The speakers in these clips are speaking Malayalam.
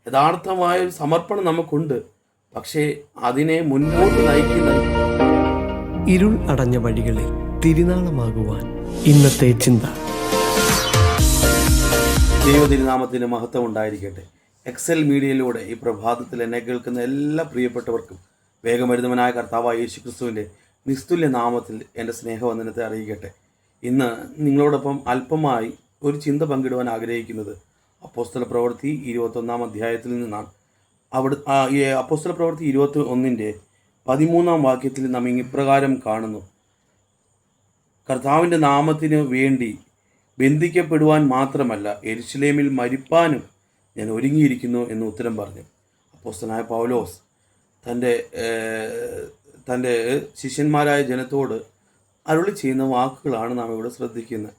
യഥാർത്ഥമായ ഒരു സമർപ്പണം നമുക്കുണ്ട്. പക്ഷേ അതിനെ മുൻപോട്ട് നയിക്കുന്ന ഇരുൾ അടഞ്ഞ വഴികളിൽ തിരുനാളമാകുവാൻ ഇന്നത്തെ ചിന്ത. ദൈവതിരുനാമത്തിന് മഹത്വം ഉണ്ടായിരിക്കട്ടെ. എക്സൽ മീഡിയയിലൂടെ ഈ പ്രഭാതത്തിൽ എന്നെ കേൾക്കുന്ന എല്ലാ പ്രിയപ്പെട്ടവർക്കും വേഗമരുന്നവനായ കർത്താവായ യേശു ക്രിസ്തുവിൻ്റെ നിസ്തുല്യ നാമത്തിൽ എൻ്റെ സ്നേഹവന്ദനത്തെ അറിയിക്കട്ടെ. ഇന്ന് നിങ്ങളോടൊപ്പം അല്പമായി ഒരു ചിന്ത പങ്കിടുവാൻ ആഗ്രഹിക്കുന്നത് അപ്പോസ്തല പ്രവൃത്തി 21 അധ്യായത്തിൽ നിന്നാണ്. ഈ അപ്പോസ്തല പ്രവൃത്തി 21 വാക്യത്തിൽ നാം ഇപ്രകാരം കാണുന്നു: കർത്താവിൻ്റെ നാമത്തിന് വേണ്ടി ബന്ധിക്കപ്പെടുവാൻ മാത്രമല്ല, യെരുശലേമിൽ മരിപ്പാനും ഞാൻ ഒരുങ്ങിയിരിക്കുന്നു എന്ന് ഉത്തരം പറഞ്ഞു. അപ്പോസ്തലനായ പൗലോസ് തൻ്റെ ശിഷ്യന്മാരായ ജനത്തോട് അരുളി ചെയ്യുന്ന വാക്കുകളാണ് നാം ഇവിടെ ശ്രദ്ധിക്കുന്നത്.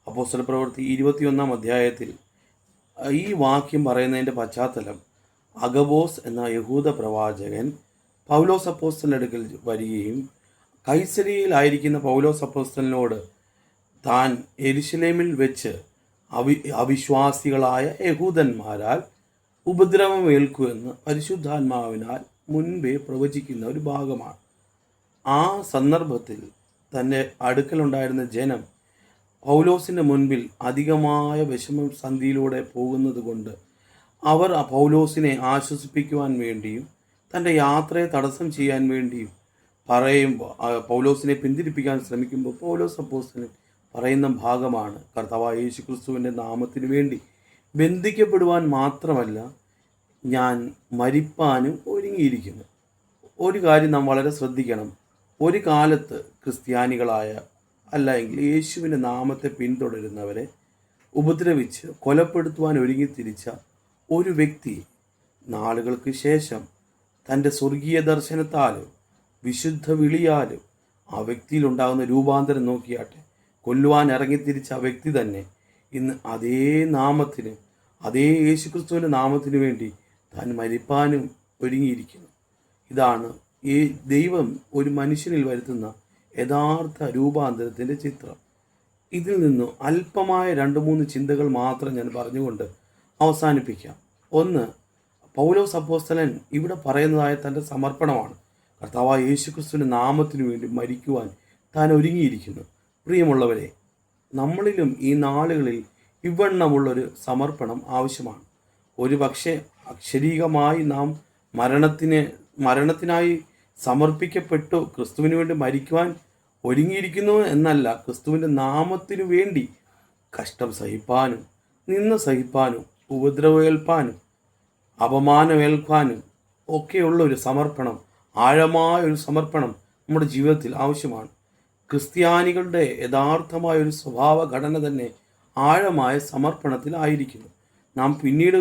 അപ്പോസ്തല പ്രവൃത്തി 21 അധ്യായത്തിൽ ഈ വാക്യം പറയുന്നതിൻ്റെ പശ്ചാത്തലം, അഗബോസ് എന്ന യഹൂദ പ്രവാചകൻ പൗലോസ് അപ്പോസ്തലൻ്റെ അടുക്കൽ വരികയും കൈസരിയയിലായിരിക്കുന്ന പൗലോസ് അപ്പോസ്തലനോട് താൻ യെരുശലേമിൽ വെച്ച് അവിശ്വാസികളായ യഹൂദന്മാരാൽ ഉപദ്രവമേൽക്കുമെന്ന് പരിശുദ്ധാത്മാവിനാൽ മുൻപേ പ്രവചിക്കുന്ന ഒരു ഭാഗമാണ്. ആ സന്ദർഭത്തിൽ തൻ്റെ അടുക്കലുണ്ടായിരുന്ന ജനം പൗലോസിൻ്റെ മുൻപിൽ അധികമായ വിഷമസന്ധിയിലൂടെ പോകുന്നത് കൊണ്ട് അവർ ആ പൗലോസിനെ ആശ്വസിപ്പിക്കുവാൻ വേണ്ടിയും തൻ്റെ യാത്രയെ തടസ്സം ചെയ്യാൻ വേണ്ടിയും പൗലോസിനെ പിന്തിരിപ്പിക്കാൻ ശ്രമിക്കുമ്പോൾ പൗലോസ് അപ്പോസ്തലൻ പറയുന്ന ഭാഗമാണ്, കർത്താവായ യേശു ക്രിസ്തുവിൻ്റെ നാമത്തിന് വേണ്ടി ബന്ധിക്കപ്പെടുവാൻ മാത്രമല്ല, ഞാൻ മരിപ്പാനും ഒരുങ്ങിയിരിക്കുന്നു. ഒരു കാര്യം നാം വളരെ ശ്രദ്ധിക്കണം. ഒരു കാലത്ത് ക്രിസ്ത്യാനികളായ അല്ലെങ്കിൽ യേശുവിൻ്റെ നാമത്തെ പിന്തുടരുന്നവരെ ഉപദ്രവിച്ച് കൊലപ്പെടുത്തുവാൻ ഒരുങ്ങിത്തിരിച്ച ഒരു വ്യക്തി നാളുകൾക്ക് ശേഷം തൻ്റെ സ്വർഗീയ ദർശനത്താലും വിശുദ്ധ വിളിയാലും ആ വ്യക്തിയിലുണ്ടാകുന്ന രൂപാന്തരം നോക്കിയാട്ടെ, കൊല്ലുവാൻ ഇറങ്ങിത്തിരിച്ച ആ വ്യക്തി തന്നെ ഇന്ന് അതേ നാമത്തിന്, അതേ യേശുക്രിസ്തുവിൻ്റെ നാമത്തിന് വേണ്ടി താൻ മരിപ്പാനും ഒരുങ്ങിയിരിക്കുന്നു. ഇതാണ് ഈ ദൈവം ഒരു മനുഷ്യനിൽ വരുത്തുന്ന യഥാർത്ഥ രൂപാന്തരത്തിൻ്റെ ചിത്രം. ഇതിൽ നിന്ന് അല്പമായ 2-3 ചിന്തകൾ മാത്രം ഞാൻ പറഞ്ഞുകൊണ്ട് അവസാനിപ്പിക്കാം. ഒന്ന്, പൗലോസ് അപ്പോസ്തലൻ ഇവിടെ പറയുന്നതായ തൻ്റെ സമർപ്പണമാണ്. കർത്താവായ യേശുക്രിസ്തുവിൻ്റെ നാമത്തിനു വേണ്ടി മരിക്കുവാൻ താൻ ഒരുങ്ങിയിരിക്കുന്നു. പ്രിയമുള്ളവരെ, നമ്മളിലും ഈ നാളുകളിൽ ഇവണ്ണമുള്ളൊരു സമർപ്പണം ആവശ്യമാണ്. ഒരു പക്ഷേ അക്ഷരീകമായി നാം മരണത്തിനായി സമർപ്പിക്കപ്പെട്ടു ക്രിസ്തുവിന് വേണ്ടി മരിക്കുവാൻ ഒരുങ്ങിയിരിക്കുന്നു എന്നല്ല, ക്രിസ്തുവിൻ്റെ നാമത്തിനു വേണ്ടി കഷ്ടം സഹിപ്പാനും നിന്ന സഹിപ്പാനും ഉപദ്രവമേൽപ്പാനും അപമാനമേൽക്കാനും ഒക്കെയുള്ള ഒരു സമർപ്പണം, ആഴമായ ഒരു സമർപ്പണം നമ്മുടെ ജീവിതത്തിൽ ആവശ്യമാണ്. ക്രിസ്ത്യാനികളുടെ യഥാർത്ഥമായ ഒരു സ്വഭാവഘടന തന്നെ ആഴമായ സമർപ്പണത്തിലായിരിക്കുന്നു. നാം പിന്നീട്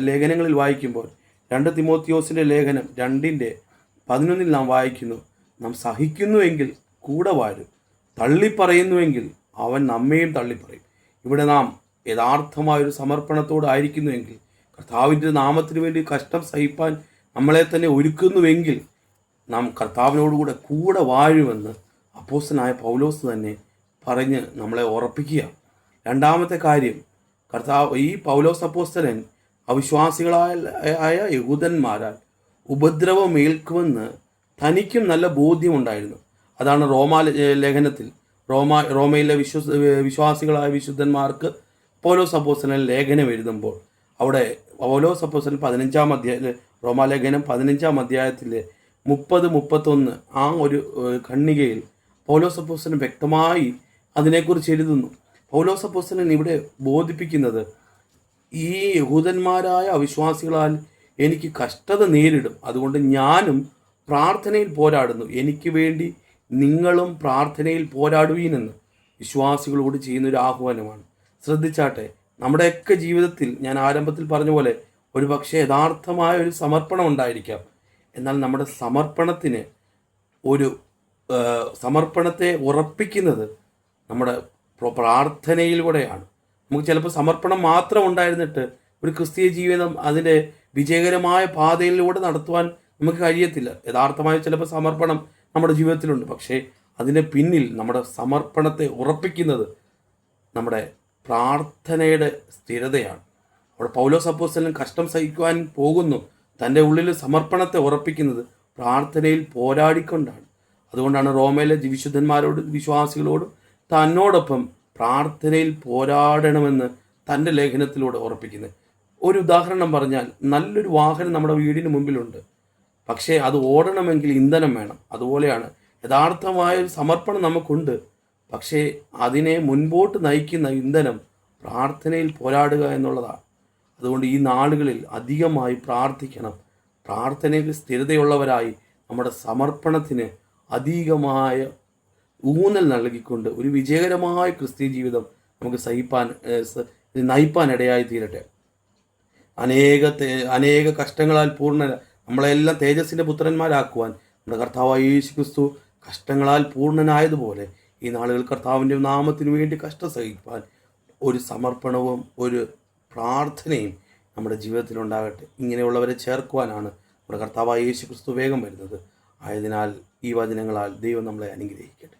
ലേഖനങ്ങളിൽ വായിക്കുമ്പോൾ 2 തിമോത്തിയോസിൻ്റെ ലേഖനം 2:11 നാം വായിക്കുന്നു, നാം സഹിക്കുന്നുവെങ്കിൽ കൂടെ വാഴും, തള്ളിപ്പറയുന്നുവെങ്കിൽ അവൻ നമ്മയും തള്ളിപ്പറയും. ഇവിടെ നാം യഥാർത്ഥമായൊരു സമർപ്പണത്തോടായിരിക്കുന്നുവെങ്കിൽ, കർത്താവിൻ്റെ നാമത്തിന് വേണ്ടി കഷ്ടം സഹിപ്പാൻ നമ്മളെ തന്നെ ഒരുക്കുന്നുവെങ്കിൽ നാം കർത്താവിനോടുകൂടെ കൂടെ വാഴുമെന്ന് അപ്പോസ്തലനായ പൗലോസ് തന്നെ പറഞ്ഞ് നമ്മളെ ഉറപ്പിക്കുക. രണ്ടാമത്തെ കാര്യം, ഈ പൗലോസ് അപ്പോസ്തലൻ അവിശ്വാസികളായ യഹൂദന്മാരാൽ ഉപദ്രവമേൽക്കുമെന്ന് തനിക്കും നല്ല ബോധ്യമുണ്ടായിരുന്നു. അതാണ് ലേഖനത്തിൽ റോമയിലെ വിശ്വാസികളായ വിശുദ്ധന്മാർക്ക് പൗലോസ് അപ്പോസ്തലൻ ലേഖനം എഴുതുമ്പോൾ അവിടെ പൗലോസ് അപ്പോസ്തലൻ 15 അധ്യായത്തിൽ, റോമാലേഖനം 15 അധ്യായത്തിലെ 30-31 ആ ഒരു ഖണ്ഡികയിൽ പൗലോസ് അപ്പോസ്തലൻ വ്യക്തമായി അതിനെക്കുറിച്ച് എഴുതുന്നു. പൗലോസ് അപ്പോസ്തലൻ ഇവിടെ ബോധിപ്പിക്കുന്നത്, ഈ യഹൂദന്മാരായ അവിശ്വാസികളാൽ എനിക്ക് കഷ്ടത നേരിടും, അതുകൊണ്ട് ഞാനും പ്രാർത്ഥനയിൽ പോരാടുന്നു, എനിക്ക് വേണ്ടി നിങ്ങളും പ്രാർത്ഥനയിൽ പോരാടുവീനെന്ന് വിശ്വാസികളോട് ചെയ്യുന്നൊരു ആഹ്വാനമാണ്. ശ്രദ്ധിച്ചാട്ടെ, നമ്മുടെയൊക്കെ ജീവിതത്തിൽ ഞാൻ ആരംഭത്തിൽ പറഞ്ഞ പോലെ ഒരു പക്ഷേ യഥാർത്ഥമായ ഒരു സമർപ്പണം ഉണ്ടായിരിക്കാം. എന്നാൽ നമ്മുടെ സമർപ്പണത്തെ ഉറപ്പിക്കുന്നത് നമ്മുടെ പ്രാർത്ഥനയിലൂടെയാണ്. നമുക്ക് ചിലപ്പോൾ സമർപ്പണം മാത്രം ഉണ്ടായിരുന്നിട്ട് ഒരു ക്രിസ്തീയ ജീവിതം അതിൻ്റെ വിജയകരമായ പാതയിലൂടെ നടത്തുവാൻ നമുക്ക് കഴിയത്തില്ല. യഥാർത്ഥമായ ചിലപ്പോൾ സമർപ്പണം നമ്മുടെ ജീവിതത്തിലുണ്ട്, പക്ഷേ അതിൻ്റെ പിന്നിൽ നമ്മുടെ സമർപ്പണത്തെ ഉറപ്പിക്കുന്നത് നമ്മുടെ പ്രാർത്ഥനയുടെ സ്ഥിരതയാണ്. അവിടെ പൗലോസ് അപ്പോസ്തലൻ കഷ്ടം സഹിക്കുവാൻ പോകുന്നു. തൻ്റെ ഉള്ളിൽ സമർപ്പണത്തെ ഉറപ്പിക്കുന്നത് പ്രാർത്ഥനയിൽ പോരാടിക്കൊണ്ടാണ്. അതുകൊണ്ടാണ് റോമയിലെ വിശുദ്ധന്മാരോടും വിശ്വാസികളോടും തന്നോടൊപ്പം പ്രാർത്ഥനയിൽ പോരാടണമെന്ന് തൻ്റെ ലേഖനത്തിലൂടെ ഉറപ്പിക്കുന്നത്. ഒരു ഉദാഹരണം പറഞ്ഞാൽ, നല്ലൊരു വാഹനം നമ്മുടെ വീടിന് മുമ്പിലുണ്ട്. പക്ഷേ അത് ഓടണമെങ്കിൽ ഇന്ധനം വേണം. അതുപോലെയാണ് യഥാർത്ഥമായ ഒരു സമർപ്പണം നമുക്കുണ്ട്. പക്ഷേ അതിനെ മുൻപോട്ട് നയിക്കുന്ന ഇന്ധനം പ്രാർത്ഥനയിൽ പോരാടുക എന്നുള്ളതാണ്. അതുകൊണ്ട് ഈ നാളുകളിൽ അധികമായി പ്രാർത്ഥിക്കണം. പ്രാർത്ഥനയിൽ സ്ഥിരതയുള്ളവരായി നമ്മുടെ സമർപ്പണത്തിന് അധികമായ ഊന്നൽ നൽകിക്കൊണ്ട് ഒരു വിജയകരമായ ക്രിസ്തീയ ജീവിതം നമുക്ക് നയിപ്പാൻ ഇടയായി തീരട്ടെ. അനേക കഷ്ടങ്ങളാൽ നമ്മളെല്ലാം തേജസ്സിൻ്റെ പുത്രന്മാരാക്കുവാൻ നമ്മുടെ കർത്താവായ യേശു ക്രിസ്തു കഷ്ടങ്ങളാൽ പൂർണ്ണനായതുപോലെ ഈ നാളുകൾ കർത്താവിൻ്റെ നാമത്തിനു വേണ്ടി കഷ്ടം സഹിപ്പാൻ ഒരു സമർപ്പണവും ഒരു പ്രാർത്ഥനയും നമ്മുടെ ജീവിതത്തിലുണ്ടാകട്ടെ. ഇങ്ങനെയുള്ളവരെ ചേർക്കുവാനാണ് നമ്മുടെ കർത്താവായ യേശു ക്രിസ്തു വേഗം വരുന്നത്. ആയതിനാൽ ഈ വചനങ്ങളാൽ ദൈവം നമ്മളെ അനുഗ്രഹിക്കട്ടെ.